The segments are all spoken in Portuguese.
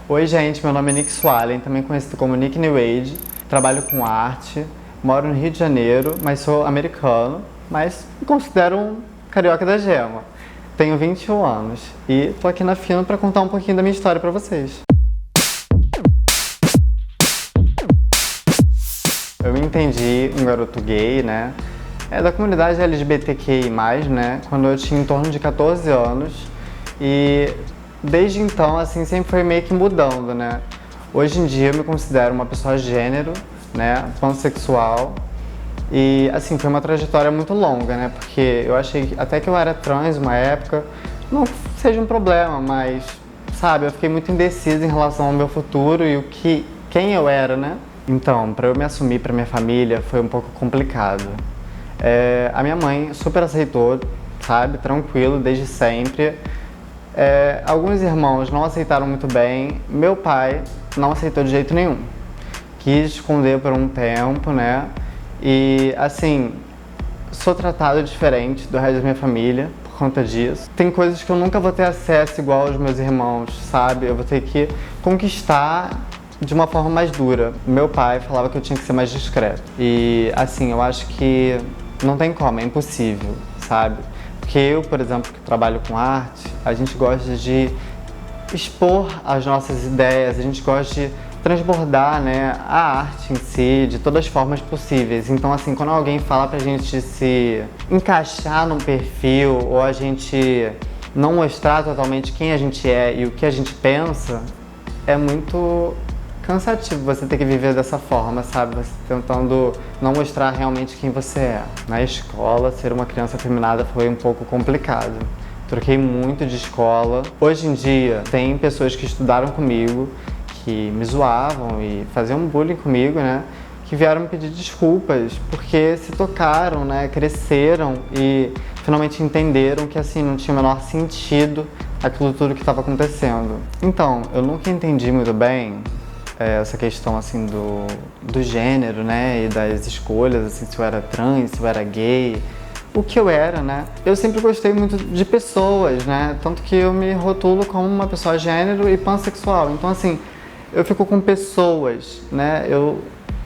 Oi, gente, meu nome é Nick Swallen, também conhecido como Nick New Age. Trabalho com arte, moro no Rio de Janeiro, mas sou americano, mas me considero um carioca da gema. Tenho 21 anos e tô aqui na Fino para contar um pouquinho da minha história para vocês. Eu me entendi um garoto gay, né? Da comunidade LGBTQI+, né? Quando eu tinha em torno de 14 anos. E desde então, assim, sempre foi meio que mudando, né? Hoje em dia eu me considero uma pessoa gênero, né? Pansexual. E, assim, foi uma trajetória muito longa, né? Porque eu achei até que eu era trans uma época, não seja um problema, mas, sabe, eu fiquei muito indecisa em relação ao meu futuro e quem eu era, né? Então, para eu me assumir para minha família foi um pouco complicado. A minha mãe super aceitou, sabe, tranquilo, desde sempre. Alguns irmãos não aceitaram muito bem, meu pai não aceitou de jeito nenhum. Quis esconder por um tempo, né? E, assim, sou tratado diferente do resto da minha família por conta disso. Tem coisas que eu nunca vou ter acesso igual aos meus irmãos, sabe? Eu vou ter que conquistar de uma forma mais dura. Meu pai falava que eu tinha que ser mais discreto. E, assim, eu acho que não tem como, é impossível, sabe? Porque eu, por exemplo, que trabalho com arte, a gente gosta de expor as nossas ideias, a gente gosta de transbordar, né, a arte em si, de todas as formas possíveis. Então, assim, quando alguém fala pra gente se encaixar num perfil ou a gente não mostrar totalmente quem a gente é e o que a gente pensa, é muito cansativo você ter que viver dessa forma, sabe? Você tentando não mostrar realmente quem você é. Na escola, ser uma criança afeminada foi um pouco complicado. Troquei muito de escola. Hoje em dia, tem pessoas que estudaram comigo, que me zoavam e faziam bullying comigo, né? Que vieram me pedir desculpas, porque se tocaram, né? Cresceram e finalmente entenderam que, assim, não tinha o menor sentido aquilo tudo que estava acontecendo. Então, eu nunca entendi muito bem essa questão, assim, do gênero, né, e das escolhas, assim, se eu era trans, se eu era gay, o que eu era, né. Eu sempre gostei muito de pessoas, né, tanto que eu me rotulo como uma pessoa gênero e pansexual. Então, assim, eu fico com pessoas, né,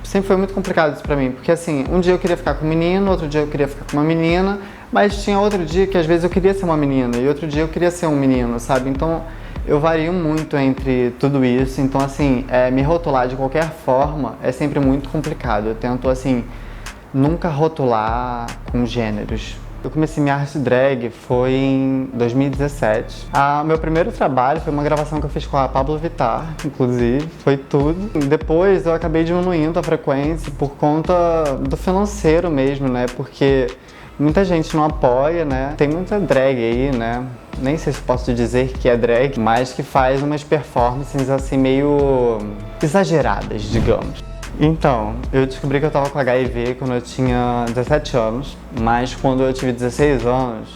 sempre foi muito complicado isso pra mim, porque, assim, um dia eu queria ficar com um menino, outro dia eu queria ficar com uma menina, mas tinha outro dia que às vezes eu queria ser uma menina e outro dia eu queria ser um menino, sabe. Então, eu vario muito entre tudo isso, então, assim, me rotular de qualquer forma é sempre muito complicado. Eu tento, assim, nunca rotular com gêneros. Eu comecei minha arte drag foi em 2017. Meu primeiro trabalho foi uma gravação que eu fiz com a Pablo Vittar, inclusive, foi tudo. Depois eu acabei diminuindo a frequência por conta do financeiro mesmo, né, porque muita gente não apoia, né? Tem muita drag aí, né? Nem sei se posso dizer que é drag, mas que faz umas performances assim meio exageradas, digamos. Então, eu descobri que eu tava com HIV quando eu tinha 17 anos, mas quando eu tive 16 anos,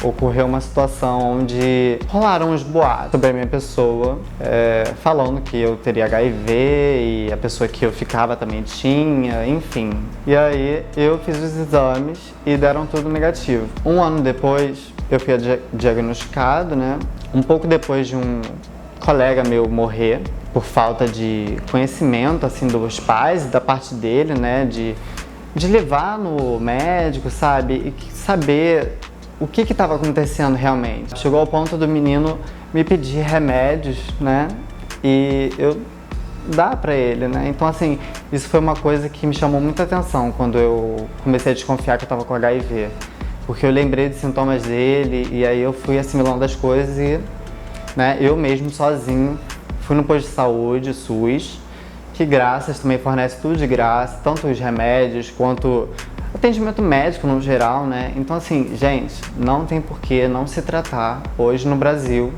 ocorreu uma situação onde rolaram uns boatos sobre a minha pessoa, falando que eu teria HIV e a pessoa que eu ficava também tinha, enfim. E aí eu fiz os exames e deram tudo negativo. Um ano depois eu fui diagnosticado, né? Um pouco depois de um colega meu morrer por falta de conhecimento, assim, dos pais e da parte dele, né? De levar no médico, sabe? E saber o que estava acontecendo realmente. Chegou ao ponto do menino me pedir remédios, né? E eu dar pra ele, né? Então, assim, isso foi uma coisa que me chamou muita atenção quando eu comecei a desconfiar que eu tava com HIV. Porque eu lembrei de sintomas dele e aí eu fui assimilando as coisas e, né, eu mesmo sozinho fui no posto de saúde, SUS, que graças também fornece tudo de graça, tanto os remédios quanto atendimento médico no geral, né? Então, assim, gente, não tem por que não se tratar hoje no Brasil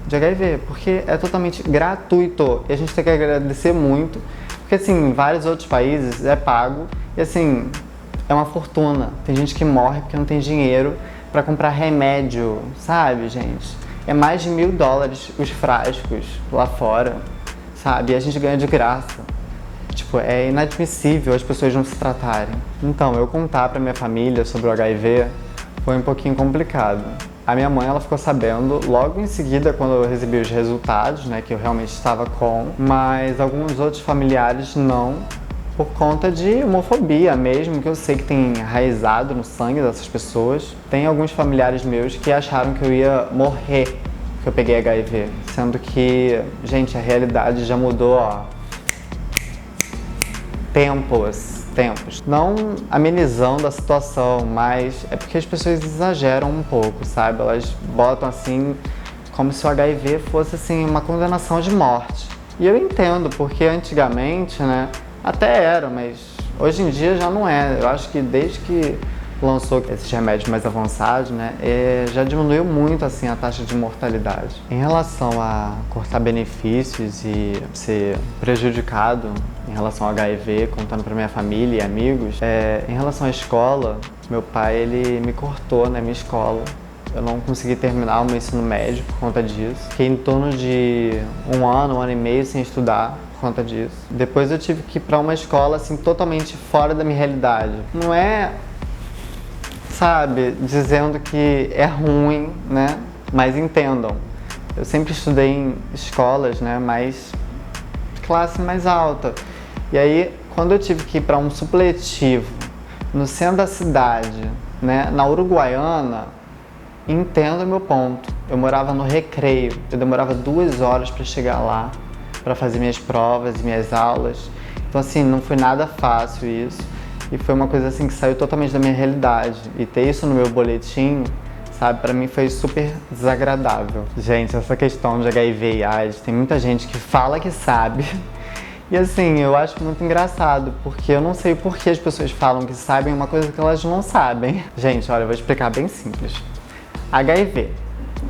de HIV, porque é totalmente gratuito e a gente tem que agradecer muito, porque, assim, em vários outros países é pago e, assim, é uma fortuna. Tem gente que morre porque não tem dinheiro pra comprar remédio, sabe, gente? É mais de $1.000 os frascos lá fora, sabe? E a gente ganha de graça. Tipo, é inadmissível as pessoas não se tratarem. Então, eu contar pra minha família sobre o HIV foi um pouquinho complicado. A minha mãe, ela ficou sabendo logo em seguida, quando eu recebi os resultados, né, que eu realmente estava com, mas alguns outros familiares não, por conta de homofobia mesmo, que eu sei que tem enraizado no sangue dessas pessoas. Tem alguns familiares meus que acharam que eu ia morrer porque eu peguei HIV, sendo que, gente, a realidade já mudou, ó, tempos. Não amenizando a situação, mas é porque as pessoas exageram um pouco, sabe? Elas botam assim, como se o HIV fosse assim uma condenação de morte. E eu entendo, porque antigamente, né, até era, mas hoje em dia já não é. Eu acho que desde que lançou esses remédios mais avançados, né, já diminuiu muito assim a taxa de mortalidade. Em relação a cortar benefícios e ser prejudicado em relação ao HIV, contando para minha família e amigos, em relação à escola, meu pai, ele me cortou na minha escola. Eu não consegui terminar o meu ensino médio por conta disso. Fiquei em torno de um ano e meio sem estudar por conta disso. Depois eu tive que ir para uma escola assim totalmente fora da minha realidade. Não é, sabe, dizendo que é ruim, né? Mas entendam. Eu sempre estudei em escolas, né, mais classe mais alta. E aí, quando eu tive que ir para um supletivo no centro da cidade, né, na Uruguaiana, entenda o meu ponto. Eu morava no Recreio, eu demorava 2 horas para chegar lá, para fazer minhas provas e minhas aulas. Então, assim, não foi nada fácil isso. E foi uma coisa assim que saiu totalmente da minha realidade. E ter isso no meu boletim, sabe, pra mim foi super desagradável. Gente, essa questão de HIV e AIDS, tem muita gente que fala que sabe. E assim, eu acho muito engraçado, porque eu não sei por que as pessoas falam que sabem uma coisa que elas não sabem. Gente, olha, eu vou explicar bem simples. HIV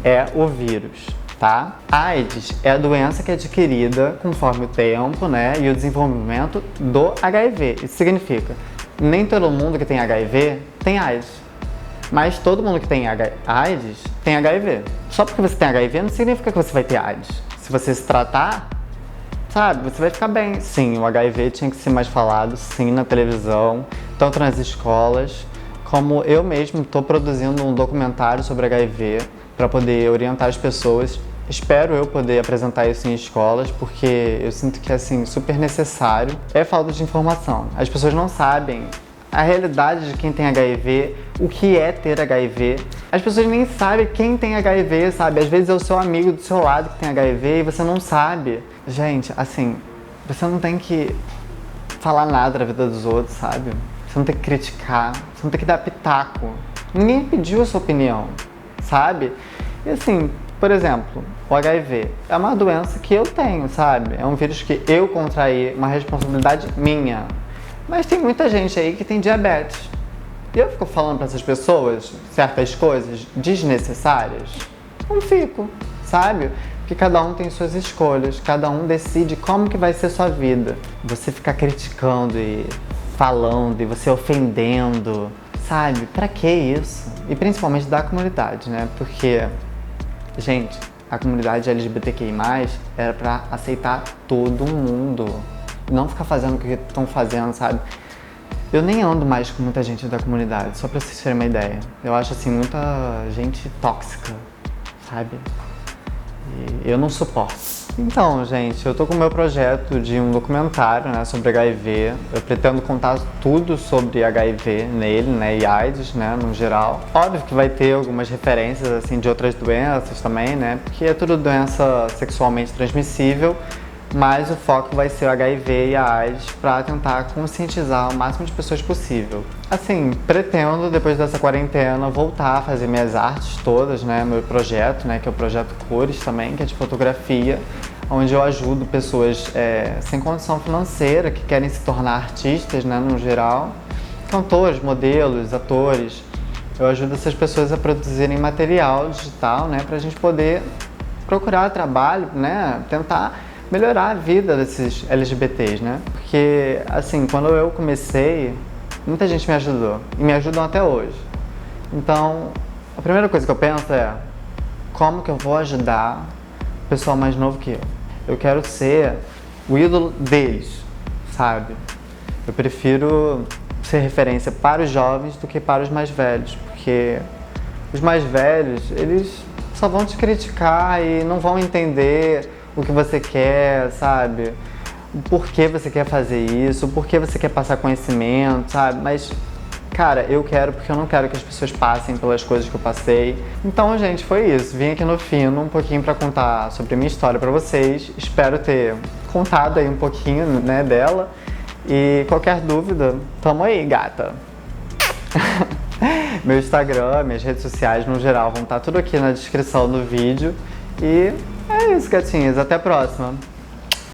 é o vírus, tá? AIDS é a doença que é adquirida conforme o tempo, né, e o desenvolvimento do HIV. Isso significa, nem todo mundo que tem HIV tem AIDS, mas todo mundo que tem AIDS tem HIV. Só porque você tem HIV não significa que você vai ter AIDS. Se você se tratar, sabe, você vai ficar bem. Sim, o HIV tinha que ser mais falado, sim, na televisão, tanto nas escolas, como eu mesmo estou produzindo um documentário sobre HIV para poder orientar as pessoas. Espero eu poder apresentar isso em escolas, porque eu sinto que é assim, super necessário. É falta de informação. As pessoas não sabem a realidade de quem tem HIV, o que é ter HIV. As pessoas nem sabem quem tem HIV, sabe? Às vezes é o seu amigo do seu lado que tem HIV e você não sabe. Gente, assim, você não tem que falar nada da vida dos outros, sabe? Você não tem que criticar, você não tem que dar pitaco. Ninguém pediu a sua opinião, sabe? E assim, por exemplo, o HIV é uma doença que eu tenho, sabe? É um vírus que eu contraí, uma responsabilidade minha. Mas tem muita gente aí que tem diabetes. E eu fico falando para essas pessoas certas coisas desnecessárias? Não fico, sabe? Porque cada um tem suas escolhas, cada um decide como que vai ser sua vida. Você ficar criticando e falando e você ofendendo, sabe? Pra que isso? E principalmente da comunidade, né? Porque, gente, a comunidade LGBTQI+, era pra aceitar todo mundo. Não ficar fazendo o que estão fazendo, sabe? Eu nem ando mais com muita gente da comunidade, só pra vocês terem uma ideia. Eu acho, assim, muita gente tóxica, sabe? E eu não suporto. Então, gente, eu tô com o meu projeto de um documentário, né, sobre HIV. Eu pretendo contar tudo sobre HIV nele, né, e AIDS, né, no geral. Óbvio que vai ter algumas referências, assim, de outras doenças também, né, porque é tudo doença sexualmente transmissível, mas o foco vai ser o HIV e a AIDS para tentar conscientizar o máximo de pessoas possível. Assim, pretendo, depois dessa quarentena, voltar a fazer minhas artes todas, né, meu projeto, né, que é o Projeto Cores também, que é de fotografia, onde eu ajudo pessoas sem condição financeira, que querem se tornar artistas, né, no geral, cantores, modelos, atores. Eu ajudo essas pessoas a produzirem material digital, né, para a gente poder procurar trabalho, né, tentar melhorar a vida desses LGBTs, né? Porque, assim, quando eu comecei, muita gente me ajudou. E me ajudam até hoje. Então, a primeira coisa que eu penso é como que eu vou ajudar o pessoal mais novo que eu? Eu quero ser o ídolo deles, sabe? Eu prefiro ser referência para os jovens do que para os mais velhos, porque os mais velhos, eles só vão te criticar e não vão entender o que você quer, sabe? Por que você quer fazer isso, por que você quer passar conhecimento, sabe? Mas, cara, eu quero porque eu não quero que as pessoas passem pelas coisas que eu passei. Então, gente, foi isso. Vim aqui no Fino um pouquinho pra contar sobre a minha história pra vocês. Espero ter contado aí um pouquinho, né, dela. E qualquer dúvida, tamo aí, gata. Meu Instagram, minhas redes sociais no geral vão estar tudo aqui na descrição do vídeo. E é isso, gatinhas. Até a próxima.